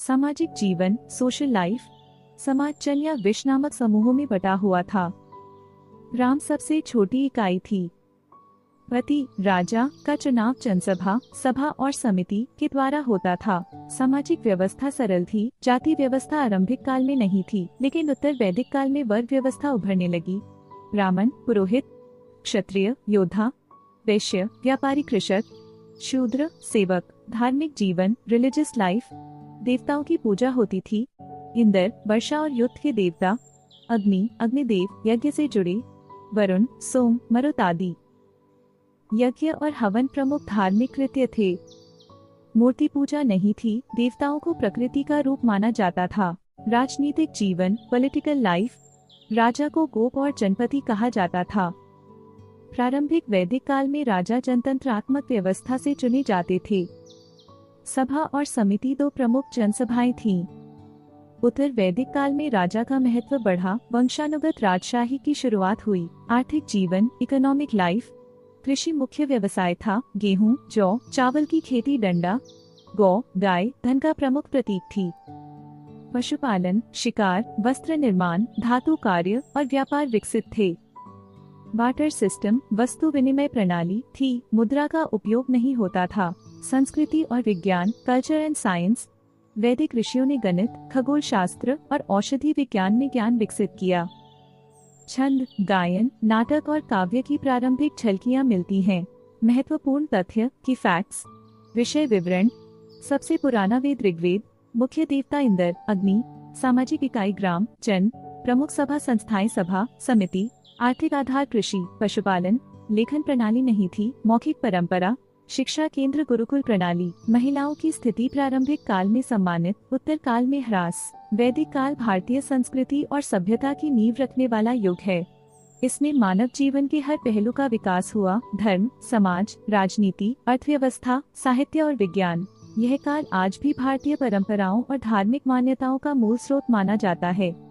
सामाजिक जीवन, social life, समाजचल या विश्व नामक समूहों में बटा हुआ था। ग्राम सबसे छोटी इकाई थी। प्रति राजा का चुनाव जनसभा, सभा और समिति के द्वारा होता था। सामाजिक व्यवस्था सरल थी। जाति व्यवस्था आरंभिक काल में नहीं थी, लेकिन उत्तर वैदिक काल में वर्ग व्यवस्था उभरने लगी। ब्राह्मण, पुरोहित, क्षत्रिय, योद्धा, वैश्य, व्यापारी, कृषक, शूद्र, सेवक। धार्मिक जीवन, रिलीजियस लाइफ। देवताओं की पूजा होती थी। इंद्र, वर्षा और युद्ध के देवता। अग्नि, अग्निदेव, यज्ञ से जुड़े। वरुण, सोम, मरुत आदि। यज्ञ और हवन प्रमुख धार्मिक कृत्य थे। मूर्ति पूजा नहीं थी। देवताओं को प्रकृति का रूप माना जाता था। राजनीतिक जीवन, पॉलिटिकल लाइफ। राजा को गोप और जनपति कहा जाता था। प्रारंभिक वैदिक काल में राजा जनतंत्रात्मक व्यवस्था से चुने जाते थे। सभा और समिति दो प्रमुख जनसभाएं थीं। उत्तर वैदिक काल में राजा का महत्व बढ़ा। वंशानुगत राजशाही की शुरुआत हुई। आर्थिक जीवन, इकोनॉमिक लाइफ। कृषि मुख्य व्यवसाय था। गेहूं, जौ, चावल की खेती। डंडा, गौ, गाय धन का प्रमुख प्रतीक थी। पशुपालन, शिकार, वस्त्र निर्माण, धातु कार्य और व्यापार विकसित थे। बार्टर सिस्टम, वस्तु विनिमय प्रणाली थी। मुद्रा का उपयोग नहीं होता था। संस्कृति और विज्ञान, कल्चर एंड साइंस। वैदिक ऋषियों ने गणित, खगोल शास्त्र और औषधि विज्ञान में ज्ञान विकसित किया। छंद, गायन, नाटक और काव्य की प्रारंभिक झलकियां मिलती हैं। महत्वपूर्ण तथ्य की फैक्ट्स। विषय विवरण। सबसे पुराना वेद ऋग्वेद। मुख्य देवता इंद्र, अग्नि। सामाजिक इकाई ग्राम, जन। प्रमुख सभा संस्थाएं, सभा, समिति। आर्थिक आधार कृषि, पशुपालन। लेखन प्रणाली नहीं थी। मौखिक परंपरा। शिक्षा केंद्र गुरुकुल प्रणाली। महिलाओं की स्थिति प्रारंभिक काल में सम्मानित, उत्तर काल में ह्रास। वैदिक काल भारतीय संस्कृति और सभ्यता की नींव रखने वाला युग है। इसमें मानव जीवन के हर पहलू का विकास हुआ। धर्म, समाज, राजनीति, अर्थव्यवस्था, साहित्य और विज्ञान। यह काल आज भी भारतीय परंपराओं और धार्मिक मान्यताओं का मूल स्रोत माना जाता है।